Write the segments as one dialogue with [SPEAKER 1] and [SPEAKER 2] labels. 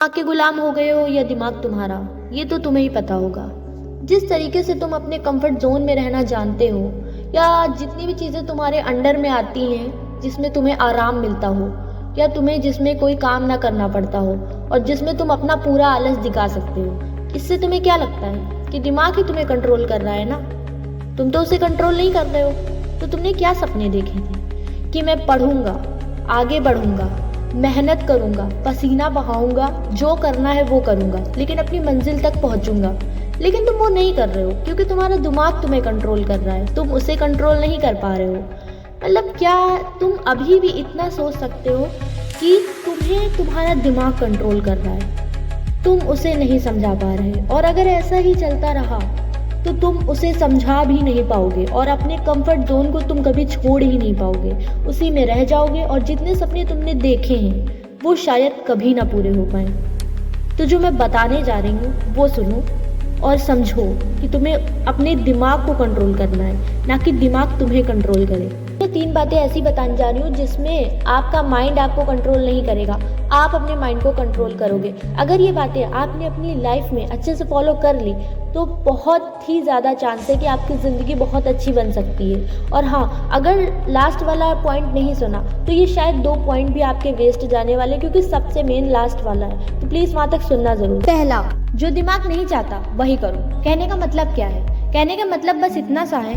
[SPEAKER 1] दिमाग के गुलाम हो गए हो या दिमाग तुम्हारा, ये तो तुम्हें ही पता होगा। जिस तरीके से तुम अपने कंफर्ट जोन में रहना जानते हो, या जितनी भी चीज़ें तुम्हारे अंडर में आती हैं जिसमें तुम्हें आराम मिलता हो, या तुम्हें जिसमें कोई काम ना करना पड़ता हो और जिसमें तुम अपना पूरा आलस दिखा सकते हो, इससे तुम्हें क्या लगता है कि दिमाग ही तुम्हें कंट्रोल कर रहा है ना? तुम तो उसे कंट्रोल नहीं कर रहे हो। तो तुमने क्या सपने देखे थे कि मैं पढ़ूंगा, आगे बढ़ूंगा, मेहनत करूंगा, पसीना बहाऊंगा, जो करना है वो करूंगा, लेकिन अपनी मंजिल तक पहुंचूंगा। लेकिन तुम वो नहीं कर रहे हो क्योंकि तुम्हारा दिमाग तुम्हें कंट्रोल कर रहा है, तुम उसे कंट्रोल नहीं कर पा रहे हो। मतलब क्या तुम अभी भी इतना सोच सकते हो कि तुम्हें तुम्हारा दिमाग कंट्रोल कर रहा है, तुम उसे नहीं समझा पा रहे? और अगर ऐसा ही चलता रहा तो तुम उसे समझा भी नहीं पाओगे और अपने कंफर्ट जोन को तुम कभी छोड़ ही नहीं पाओगे, उसी में रह जाओगे और जितने सपने तुमने देखे हैं वो शायद कभी ना पूरे हो पाए। तो जो मैं बताने जा रही हूँ वो सुनो और समझो कि तुम्हें अपने दिमाग को कंट्रोल करना है, ना कि दिमाग तुम्हें कंट्रोल करे। मैं 3 बातें ऐसी बताने जा रही हूँ जिसमें आपका माइंड आपको कंट्रोल नहीं करेगा, आप अपने माइंड को कंट्रोल करोगे। अगर ये बातें आपने अपनी लाइफ में अच्छे से फॉलो कर ली तो बहुत ही ज़्यादा चांस है कि आपकी ज़िंदगी बहुत अच्छी बन सकती है। और हाँ, अगर लास्ट वाला पॉइंट नहीं सुना तो ये शायद 2 पॉइंट भी आपके वेस्ट जाने वाले, क्योंकि सबसे मेन लास्ट वाला है, तो प्लीज़ वहाँ तक सुनना ज़रूर। पहला, जो दिमाग नहीं चाहता वही करो। कहने का मतलब क्या है? कहने का मतलब बस इतना सा है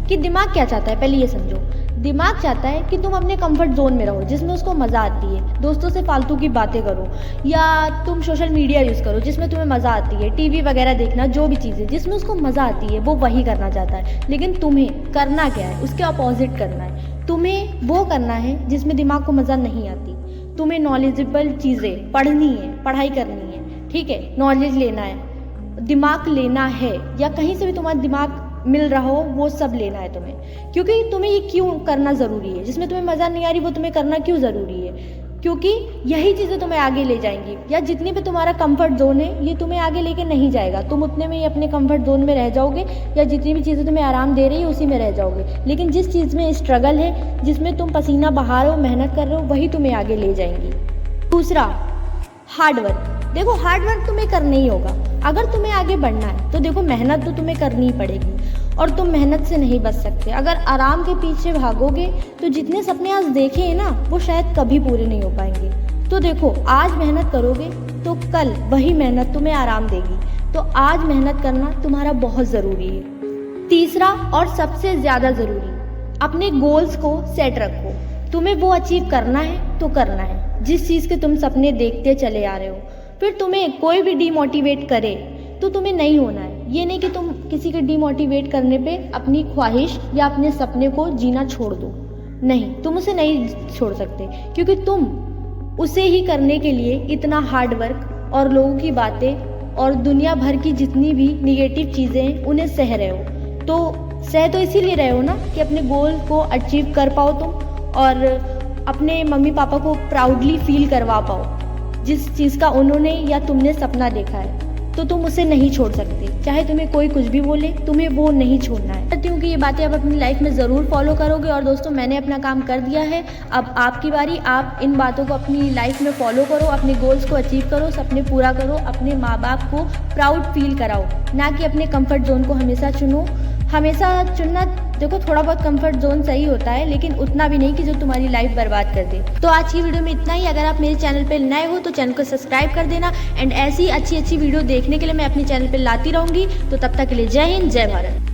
[SPEAKER 1] कि दिमाग क्या चाहता है, पहले ये समझो। दिमाग चाहता है कि तुम अपने कंफर्ट जोन में रहो जिसमें उसको मज़ा आती है, दोस्तों से फालतू की बातें करो, या तुम सोशल मीडिया यूज़ करो जिसमें तुम्हें मज़ा आती है, टीवी वगैरह देखना, जो भी चीज़ें जिसमें उसको मज़ा आती है वो वही करना चाहता है। लेकिन तुम्हें करना क्या है? उसके अपोजिट करना है। तुम्हें वो करना है जिसमें दिमाग को मज़ा नहीं आती। तुम्हें नॉलेजेबल चीज़ें पढ़नी है, पढ़ाई करनी है, ठीक है, नॉलेज लेना है, दिमाग लेना है, या कहीं से भी तुम्हारा दिमाग मिल रहा हो वो सब लेना है तुम्हें। क्योंकि तुम्हें ये क्यों करना ज़रूरी है? जिसमें तुम्हें मज़ा नहीं आ रही वो तुम्हें करना क्यों ज़रूरी है? क्योंकि यही चीज़ें तुम्हें आगे ले जाएंगी, या जितनी भी तुम्हारा कंफर्ट जोन है ये तुम्हें आगे लेके नहीं जाएगा। तुम उतने में ही अपने कंफर्ट जोन में रह जाओगे, या जितनी भी चीज़ें तुम्हें आराम दे रही है उसी में रह जाओगे। लेकिन जिस चीज़ में स्ट्रगल है, जिसमें तुम पसीना बहा रहे हो, मेहनत कर रहे हो, वही तुम्हें आगे ले जाएंगी। दूसरा, हार्डवर्क। देखो, हार्डवर्क तुम्हें करना ही होगा। अगर तुम्हें आगे बढ़ना है तो देखो, मेहनत तो तुम्हें करनी ही पड़ेगी और तुम मेहनत से नहीं बच सकते। अगर आराम के पीछे भागोगे तो जितने सपने आज देखे हैं ना वो शायद कभी पूरे नहीं हो पाएंगे। तो देखो, आज मेहनत करोगे तो कल वही मेहनत तुम्हें आराम देगी। तो आज मेहनत करना तुम्हारा बहुत ज़रूरी है। तीसरा और सबसे ज़्यादा ज़रूरी, अपने गोल्स को सेट रखो। तुम्हें वो अचीव करना है तो करना है, जिस चीज़ के तुम सपने देखते चले आ रहे हो। फिर तुम्हें कोई भी डीमोटिवेट करे तो तुम्हें नहीं होना है। ये नहीं कि तुम किसी के डीमोटिवेट करने पे अपनी ख्वाहिश या अपने सपने को जीना छोड़ दो। नहीं, तुम उसे नहीं छोड़ सकते, क्योंकि तुम उसे ही करने के लिए इतना हार्ड वर्क और लोगों की बातें और दुनिया भर की जितनी भी निगेटिव चीज़ें उन्हें सह रहे हो। तो सह तो इसीलिए रहे हो ना कि अपने गोल को अचीव कर पाओ तुम, और अपने मम्मी पापा को प्राउडली फील करवा पाओ जिस चीज़ का उन्होंने या तुमने सपना देखा है। तो तुम उसे नहीं छोड़ सकते, चाहे तुम्हें कोई कुछ भी बोले, तुम्हें वो नहीं छोड़ना है। चाहती हूँ कि ये बातें आप अपनी लाइफ में ज़रूर फॉलो करोगे। और दोस्तों, मैंने अपना काम कर दिया है, अब आपकी बारी। आप इन बातों को अपनी लाइफ में फॉलो करो, अपने गोल्स को अचीव करो, सपने पूरा करो, अपने माँ बाप को प्राउड फील कराओ, ना कि अपने कंफर्ट जोन को हमेशा चुनो। हमेशा चुनना, देखो, थोड़ा बहुत कंफर्ट जोन सही होता है, लेकिन उतना भी नहीं कि जो तुम्हारी लाइफ बर्बाद कर दे। तो आज की वीडियो में इतना ही। अगर आप मेरे चैनल पर नए हो तो चैनल को सब्सक्राइब कर देना, एंड ऐसी अच्छी वीडियो देखने के लिए मैं अपने चैनल पर लाती रहूँगी। तो तब तक के लिए जय हिंद, जय भारत।